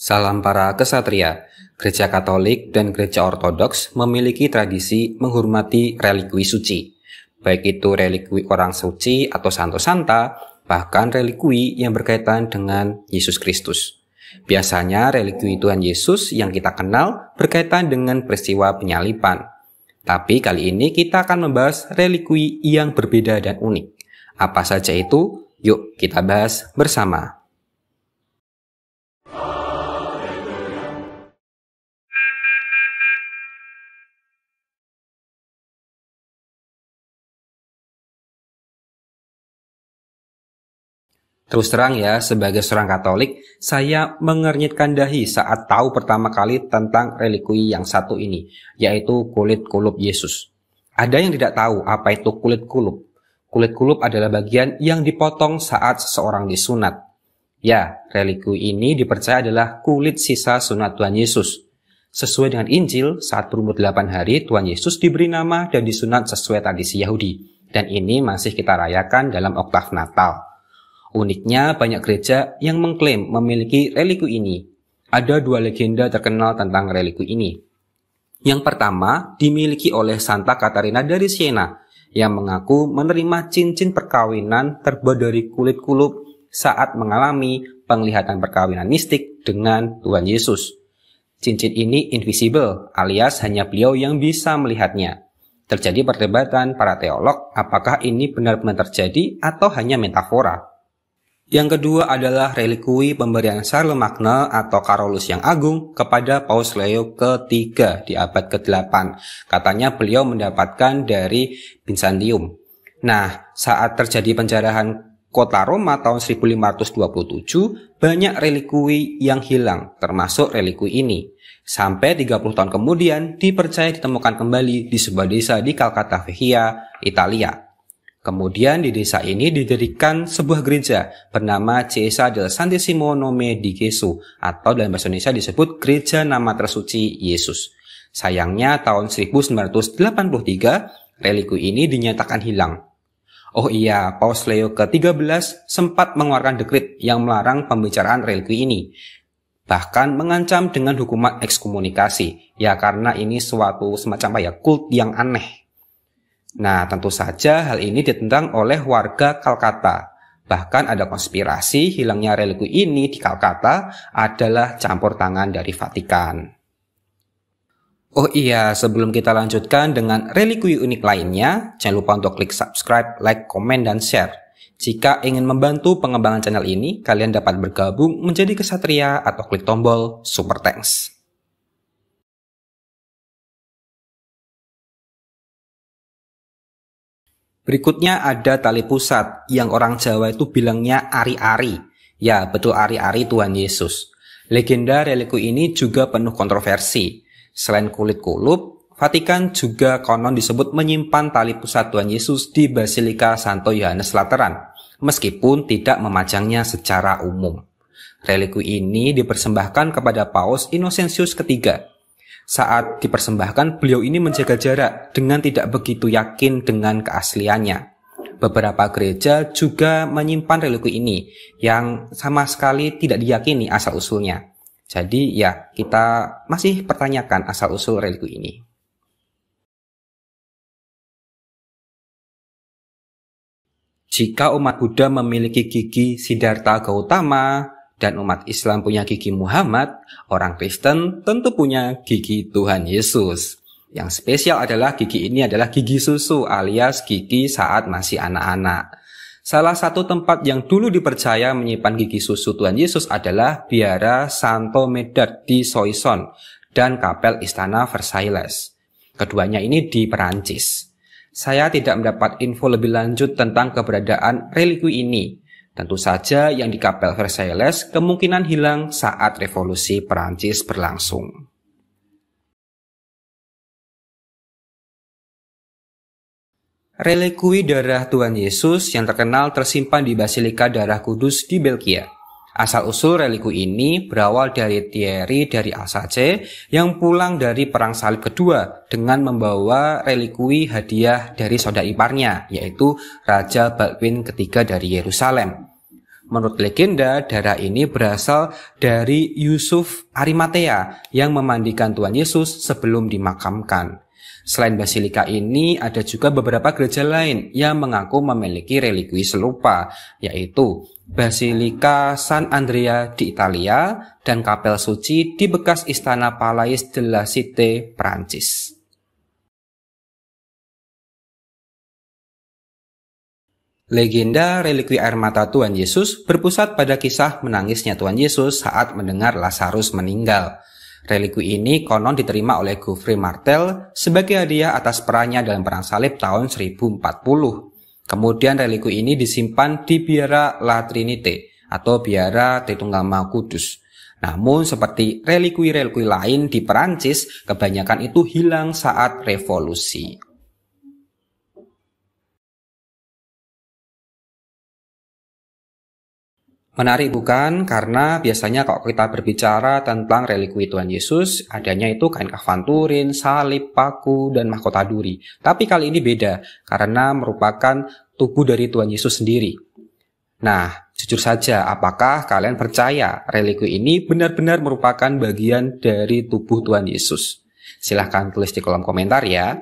Salam para kesatria. Gereja Katolik dan Gereja Ortodoks memiliki tradisi menghormati relikui suci, baik itu relikui orang suci atau santo santa, bahkan relikui yang berkaitan dengan Yesus Kristus. Biasanya relikui Tuhan Yesus yang kita kenal berkaitan dengan peristiwa penyaliban. Tapi kali ini kita akan membahas relikui yang berbeda dan unik. Apa saja itu? Yuk kita bahas bersama. Terus terang ya, sebagai seorang Katolik, saya mengernyitkan dahi saat tahu pertama kali tentang relikui yang satu ini, yaitu kulit kulup Yesus. Ada yang tidak tahu apa itu kulit kulup. Kulit kulup adalah bagian yang dipotong saat seseorang disunat. Ya, relikui ini dipercaya adalah kulit sisa sunat Tuhan Yesus. Sesuai dengan Injil, saat berumur 8 hari, Tuhan Yesus diberi nama dan disunat sesuai tradisi Yahudi. Dan ini masih kita rayakan dalam oktav Natal. Uniknya, banyak gereja yang mengklaim memiliki relikui ini. Ada dua legenda terkenal tentang relikui ini. Yang pertama, dimiliki oleh Santa Katarina dari Siena, yang mengaku menerima cincin perkawinan terbuat dari kulit kulup saat mengalami penglihatan perkawinan mistik dengan Tuhan Yesus. Cincin ini invisible, alias hanya beliau yang bisa melihatnya. Terjadi perdebatan para teolog apakah ini benar-benar terjadi atau hanya metafora. Yang kedua adalah relikui pemberian Charlemagne atau Carolus yang Agung kepada Paus Leo ketiga di abad ke-8. Katanya beliau mendapatkan dari Byzantium. Nah, saat terjadi penjarahan kota Roma tahun 1527, banyak relikui yang hilang, termasuk relikui ini. Sampai 30 tahun kemudian dipercaya ditemukan kembali di sebuah desa di Calcata Vecchia, Italia. Kemudian di desa ini didirikan sebuah gereja bernama Chiesa del Santissimo Nome di Gesù, atau dalam bahasa Indonesia disebut Gereja Nama Tersuci Yesus. Sayangnya tahun 1983 relikui ini dinyatakan hilang. Oh iya, Paus Leo ke-13 sempat mengeluarkan dekret yang melarang pembicaraan relikui ini. Bahkan mengancam dengan hukuman ekskomunikasi, ya karena ini suatu semacam kult yang aneh. Nah, tentu saja hal ini ditentang oleh warga Calcata. Bahkan ada konspirasi hilangnya relikui ini di Calcata adalah campur tangan dari Vatikan. Oh iya, sebelum kita lanjutkan dengan relikui unik lainnya, jangan lupa untuk klik subscribe, like, komen, dan share. Jika ingin membantu pengembangan channel ini, kalian dapat bergabung menjadi kesatria atau klik tombol Super Thanks. Berikutnya ada tali pusat yang orang Jawa itu bilangnya ari-ari. Ya, betul ari-ari Tuhan Yesus. Legenda relikui ini juga penuh kontroversi. Selain kulit kulup, Vatikan juga konon disebut menyimpan tali pusat Tuhan Yesus di Basilika Santo Yohanes Lateran, meskipun tidak memajangnya secara umum. Relikui ini dipersembahkan kepada Paus Innocentius ketiga. Saat dipersembahkan, beliau ini menjaga jarak dengan tidak begitu yakin dengan keasliannya. Beberapa gereja juga menyimpan relikui ini yang sama sekali tidak diyakini asal-usulnya. Jadi ya, kita masih pertanyakan asal-usul relikui ini. Jika umat Buddha memiliki gigi Siddhartha Gautama, dan umat Islam punya gigi Muhammad, orang Kristen tentu punya gigi Tuhan Yesus. Yang spesial adalah gigi ini adalah gigi susu alias gigi saat masih anak-anak. Salah satu tempat yang dulu dipercaya menyimpan gigi susu Tuhan Yesus adalah Biara Santo Medard di Soissons dan Kapel Istana Versailles. Keduanya ini di Perancis. Saya tidak mendapat info lebih lanjut tentang keberadaan relikui ini. Tentu saja yang di Kapel Versailles kemungkinan hilang saat revolusi Perancis berlangsung. Relikui darah Tuhan Yesus yang terkenal tersimpan di Basilika Darah Kudus di Belgia. Asal-usul relikui ini berawal dari Thierry dari Alsace yang pulang dari Perang Salib Kedua dengan membawa relikui hadiah dari saudara iparnya, yaitu Raja Baldwin III dari Yerusalem. Menurut legenda, darah ini berasal dari Yusuf Arimatea yang memandikan Tuhan Yesus sebelum dimakamkan. Selain basilika ini, ada juga beberapa gereja lain yang mengaku memiliki relikui serupa, yaitu Basilika San Andrea di Italia dan Kapel Suci di bekas Istana Palais de la Cité, Prancis. Legenda relikui air mata Tuhan Yesus berpusat pada kisah menangisnya Tuhan Yesus saat mendengar Lazarus meninggal. Relikui ini konon diterima oleh Geoffrey Martel sebagai hadiah atas perannya dalam perang salib tahun 1040. Kemudian relikui ini disimpan di Biara La Trinité atau Biara Tritunggal Maha Kudus. Namun seperti relikui-relikui lain di Perancis, kebanyakan itu hilang saat revolusi. Menarik bukan? Karena biasanya kalau kita berbicara tentang relikui Tuhan Yesus, adanya itu kain kafan Turin, salib, paku, dan mahkota duri. Tapi kali ini beda, karena merupakan tubuh dari Tuhan Yesus sendiri. Nah, jujur saja, apakah kalian percaya relikui ini benar-benar merupakan bagian dari tubuh Tuhan Yesus? Silahkan tulis di kolom komentar ya.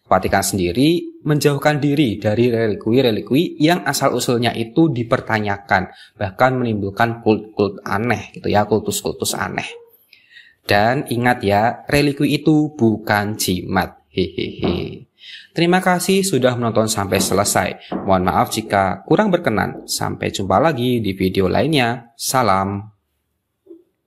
Vatikan sendiri menjauhkan diri dari relikui-relikui yang asal-usulnya itu dipertanyakan, bahkan menimbulkan kult-kult aneh gitu ya, kultus-kultus aneh. Dan ingat ya, relikui itu bukan jimat. Hehehe. Terima kasih sudah menonton sampai selesai. Mohon maaf jika kurang berkenan. Sampai jumpa lagi di video lainnya. Salam.